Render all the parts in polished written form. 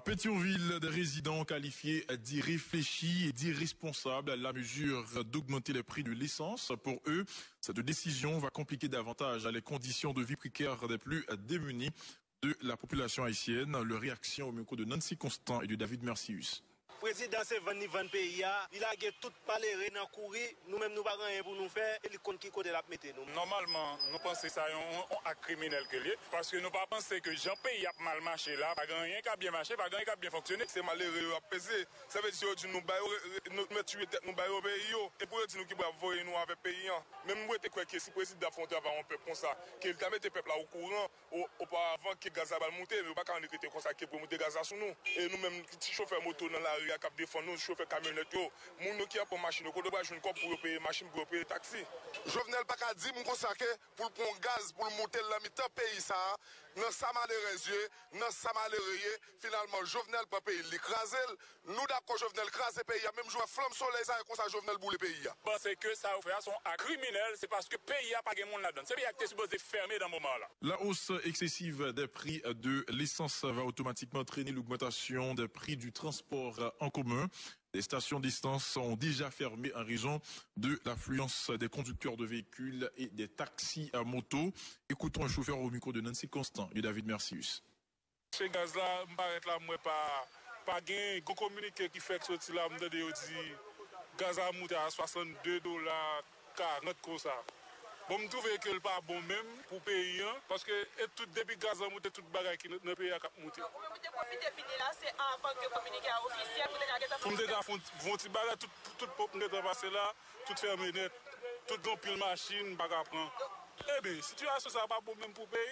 Pétionville, des résidents qualifiés d'irréfléchis et d'irresponsables à la mesure d'augmenter les prix de l'essence. Pour eux, cette décision va compliquer davantage les conditions de vie précaires des plus démunis de la population haïtienne. Leur réaction au micro de Nancy Constant et de David Mercius. Le président c'est 20 pays, il a tout parlé dans courir, nous-mêmes nous pas rien pour nous faire, et il compte qui côté la mettre nous. Normalement, nous pensons que ça est un criminel que lié, parce que nous pas penser que Jean pays a mal marché là, pas rien qui a bien marché, pas rien qui a bien fonctionné. C'est malheureux à peser. Ça veut dire que nous tuer tête nous bailler au pays et pour dire nous qui va voyer nous avec pays. Même moi quoi que si le président affronter avant un peuple comme ça, qu'il t'a mettre peuple là au courant auparavant que Gaza va monter, mais pas quand on était comme ça pour monter Gaza sur nous. Et nous même petit chauffeur moto dans la rue à cap défendre nous chauffeur camionnette yo moun qui a pour machine ko doit joindre corps pour payer machine pour payer taxi. Jovenel pas ka di moun consacrer pour le pont gaz pour monter la mi-temps pays ça dans ça malheureux dans ça malheureux finalement Jovenel pas payer l'écraser nous d'accord Jovenel craser pays même jouer flamme soleil ça comme ça Jovenel boule pays. C'est que ça fait son criminel, c'est parce que pays a pas de monde là-dedans. C'est bien que supposé fermer dans moment là. La hausse excessive des prix de l'essence va automatiquement entraîner l'augmentation des prix du transport en commun. Les stations d'essence sont déjà fermées en raison de l'affluence des conducteurs de véhicules et des taxis à moto. Écoutons un chauffeur au micro de Nancy Constant et David Mercius. Ce gaz là, m'arrête là, moi pas gain, go communiqué qui fait que sorti là, me dit gaz a monté à $62, 40 comme ça. Bon, je trouve que le pas bon même pour payer parce que tout depuis gaz a monté, toute bagaille qui ne paye à monter. Depuis fini là, c'est avant que communiqué officiel pour nous déjà font petit bagarre tout peuple net passer là, tout fermé net, tout grand pile machine bagarre prend. Eh bien, situation ça pas bon même pour payer.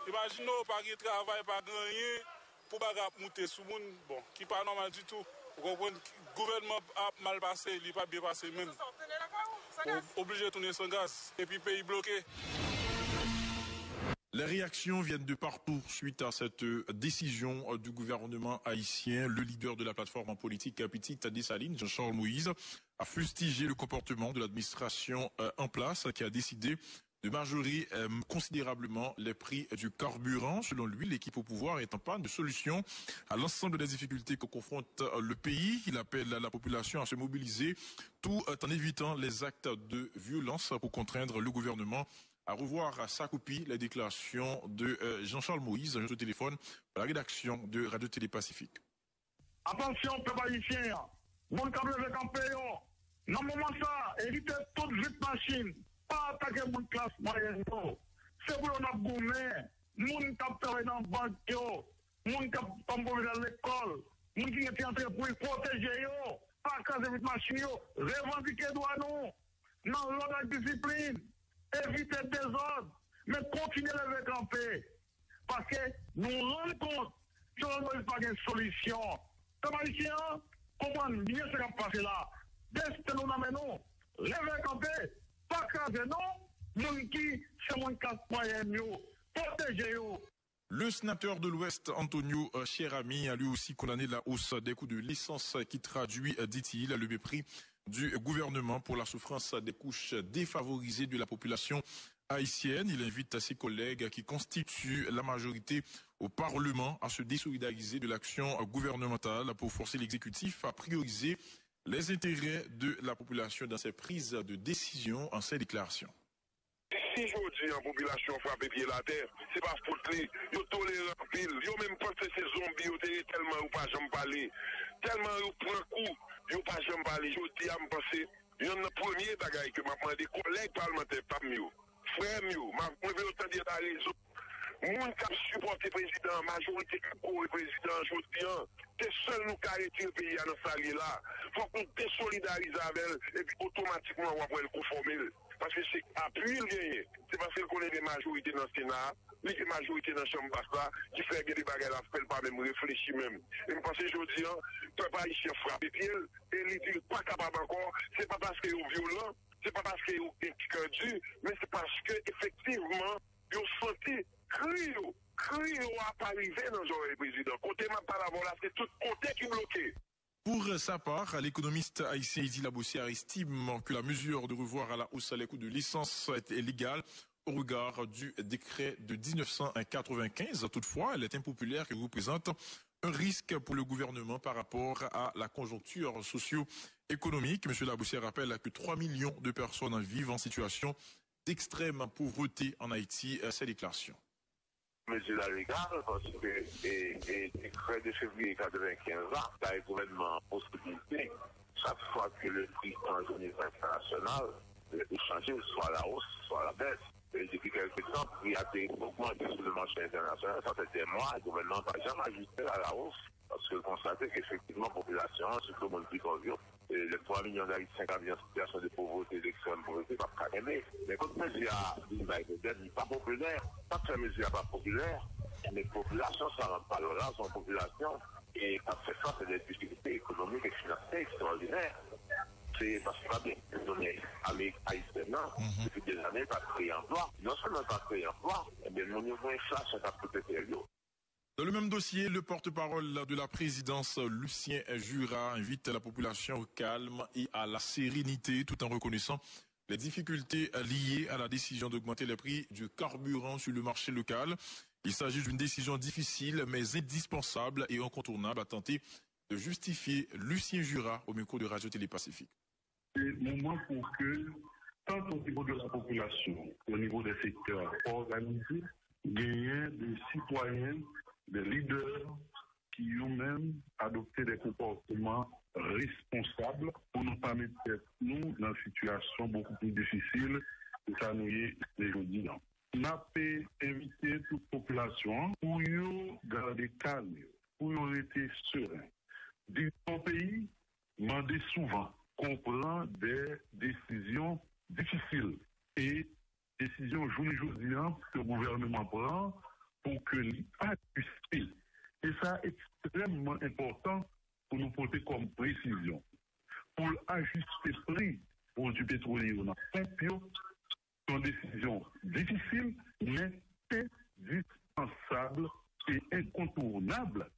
Imaginez pas de travail, pas de rien pour bagarre monter sous monde bon, qui pas normal du tout. Vous comprenez, le gouvernement a mal passé, il n'est pas bien passé même. Obligé de tourner sans gaz et puis pays bloqué. Les réactions viennent de partout suite à cette décision du gouvernement haïtien. Le leader de la plateforme en politique Petite Dessalines, Jean-Charles Moïse, a fustigé le comportement de l'administration en place qui a décidé de majorer considérablement les prix du carburant. Selon lui, l'équipe au pouvoir est en panne de solution à l'ensemble des difficultés que confronte le pays. Il appelle la population à se mobiliser tout en évitant les actes de violence pour contraindre le gouvernement à revoir à sa copie les déclarations de Jean-Charles Moïse, au téléphone, à la rédaction de Radio-Télé Pacifique. Attention, peuple haïtien, mon câble avec un payon. Dans le moment ça, évitez toute vite machine. Pas attaquer mon classe moyenne. C'est pour nous gourmet. Mon qui travaille dans la banque, mon qui tombe dans l'école, mon qui est entré pour protéger, pas casser vite machine, revendiquer droit nous. Dans l'ordre de discipline. Éviter des ordres, mais continuer avec en paix. Parce que nous rendons compte que nous n'avons pas de solution. Comme haïtiens, comprenez bien ce qui a passé là. Dès que nous amenons, levez en paix, pas craser non, nous qui, c'est mon cas moyen, protégez-vous. Le sénateur de l'Ouest, Antonio Cherami, a lui aussi condamné la hausse des coûts de l'essence qui traduit, dit-il, le mépris du gouvernement pour la souffrance des couches défavorisées de la population haïtienne. Il invite ses collègues qui constituent la majorité au Parlement à se désolidariser de l'action gouvernementale pour forcer l'exécutif à prioriser les intérêts de la population dans ses prises de décision en ses déclarations. Si je dis en population frappe pied la terre, c'est pas faute li, yo tolérant pile, yo même pense que ces zombies yo tellement ou pas jamais parler, tellement yo prend coup, yo pas jamais parler, je dis à me penser, yon le premier bagage que m'a demandé collègues parlementaires pas mieux, frère mieux, m'a veut autant dire la raison. Moun qui supporte le président, majorité qui court le président, je dis, c'est seul nous qui arrêter le pays à notre salier là. Faut qu'on désolidarise avec elle et puis automatiquement on va le conformer. Parce que c'est appui le gagner. C'est parce qu'on est des majorités dans le Sénat, les majorités dans la Chambre basse qui fait que des bagages à faire pas même réfléchir même. Et je pense que je dis, peuple haïtien frappe et puis et il n'est pas capable encore, c'est pas parce qu'il est violent, c'est pas parce qu'il est dur, mais c'est parce que effectivement, ils ont senti crio à pas arriver dans le président. Côté ma parole là, c'est tout côté qui est bloqué. Pour sa part, l'économiste haïtien Idi Labossière estime que la mesure de revoir à la hausse les coûts de l'essence est légale au regard du décret de 1995. Toutefois, elle est impopulaire et représente un risque pour le gouvernement par rapport à la conjoncture socio-économique. M. Laboussière rappelle que 3 millions de personnes vivent en situation d'extrême pauvreté en Haïti. Ces déclarations. Mesure légale parce que décret de février 95 ans, le gouvernement possibilité, chaque fois que le prix en journée internationale est changé, soit à la hausse, soit à la baisse. Et depuis quelques temps, il y a des augmenté sur le marché international. Ça fait des mois, le gouvernement n'a jamais ajusté à la hausse parce que constaté qu'effectivement, la population, surtout le monde plus convivial, les 3 millions d'Haïtiens qui vivent en situation de pauvreté, d'extrême pauvreté, pas qu'à aimer. Mais quand mesure n'est pas populaire, pas que la mesure n'est pas populaire, les populations, ça ne rend pas l'honneur, sont population, et quand fait ça, c'est des difficultés économiques et financières extraordinaires. C'est parce que pas bien donné avec Haïtiens, depuis des années, pas créé emploi. Non seulement pas créé emploi, mais mon niveau inflation a peut-être lieu. Dans le même dossier, le porte-parole de la présidence, Lucien Jura, invite la population au calme et à la sérénité tout en reconnaissant les difficultés liées à la décision d'augmenter les prix du carburant sur le marché local. Il s'agit d'une décision difficile mais indispensable et incontournable, a tenté de justifier Lucien Jura au micro de Radio-Télé Pacifique. C'est le moment pour que, tant au niveau de la population, au niveau des secteurs organisés, gagner des citoyens, des leaders qui ont même adopté des comportements responsables pour ne pas mettre nous dans une situation beaucoup plus difficile que ça nous est aujourd'hui. On a invité toute la population pour garder calme, pour rester serein. Dans le pays, demander souvent comprendre des décisions difficiles et décisions aujourd'hui que le gouvernement prend pour que l'État puisse. Et ça est extrêmement important pour nous porter comme précision. Pour ajuster le prix pour du pétrolier dans le pompe, c'est une décision difficile, mais indispensable et incontournable.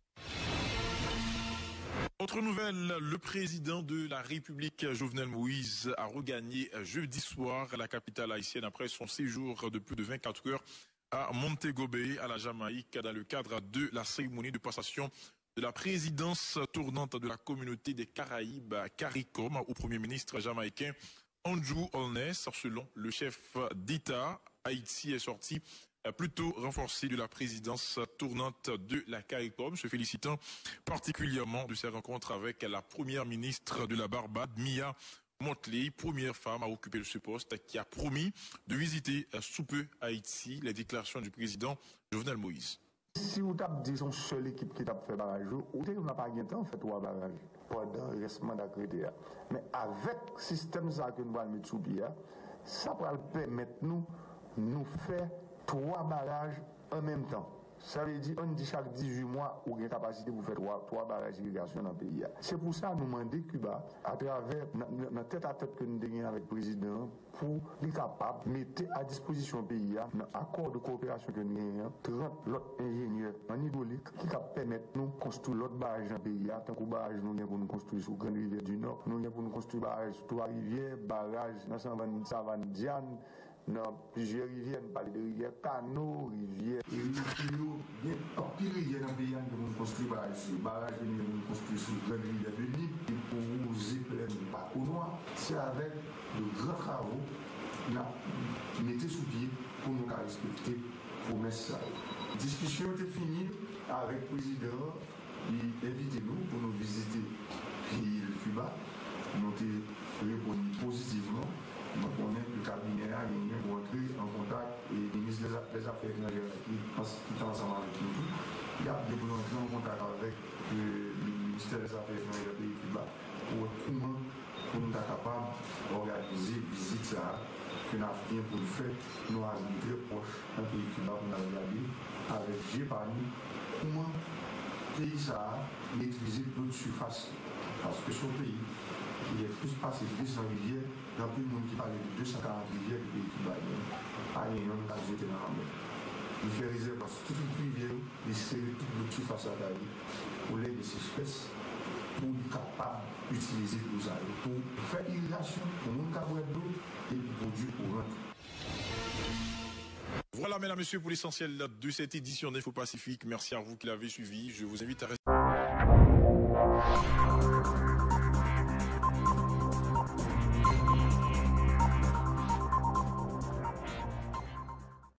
Autre nouvelle, le président de la République, Jovenel Moïse, a regagné jeudi soir la capitale haïtienne après son séjour de plus de 24 heures à Montego Bay, à la Jamaïque, dans le cadre de la cérémonie de passation de la présidence tournante de la communauté des Caraïbes, CARICOM, au Premier ministre jamaïcain Andrew Holness. Selon le chef d'État, Haïti est sorti plutôt renforcé de la présidence tournante de la CARICOM, se félicitant particulièrement de ses rencontres avec la première ministre de la Barbade, Mia Motley, première femme à occuper ce poste, qui a promis de visiter sous peu Haïti. Les déclarations du président Jovenel Moïse. Si vous avez dit son seule équipe qui a fait barrage, vous n'avez pas gagné temps, fait 3 barrages pendant le restement d'accrédité. Mais avec le système que nous allons mettre sous pied, ça va permettre nous faire 3 barrages en même temps. Ça veut dire, on dit chaque 18 mois, ou une capacité pour faire 3 barrages d'irrigation dans le pays. C'est pour ça que nous demandons Cuba, à travers notre tête-à-tête que nous avons avec le président, pour être capable de mettre à disposition du pays, dans l'accord de coopération que nous avons, 30 autres ingénieurs en hydraulique qui permettent de nous construire l'autre barrage dans le pays. Tant que barrage nous avons pour nous construire sur la Grande Rivière du Nord, nous avons pour nous construire barrage sur 3 rivières, barrage dans la Savane Diane, dans plusieurs rivières, nous parlons de rivières Cano, rivières et bien pile rivières dans le pays pour nous construire barrage pour nous construire sur la Grande Rivière du Nord et pour nous éclairer au noir. C'est avec de grands travaux nous mettons sous pied pour nous respecter la promesse. La discussion était finie avec le président, il invite nous pour nous visiter le Cuba. Nous avons répondu positivement. Donc, on est le cabinet à gagner pour entrer en contact et le ministre des Affaires étrangères qui est ensemble avec nous. Il y a des pour entrer en contact avec le ministère des Affaires étrangères du pays Cuba pour comment nous sommes capables d'organiser une visite que nous avons bien pour faire nos amis très proches dans le pays Cuba pour nous regarder avec G-Pani comment le pays ça maîtriser toute surface. Parce que ce pays, il est plus passé de 200 rivières, dans plus de monde qui parle de 240 rivières du pays Cuba. Pas un homme qui a jeté dans la mer. Il fait réserve parce que toute une rivière, il serre toute l'autre surface à la vie pour l'aide de ces espèces, pour être capable d'utiliser pour ça, pour faire irrigation, pour nous cabrer d'eau et pour produire courant. Voilà, mesdames et messieurs, pour l'essentiel de cette édition d'Info Pacifique. Merci à vous qui l'avez suivi. Je vous invite à rester.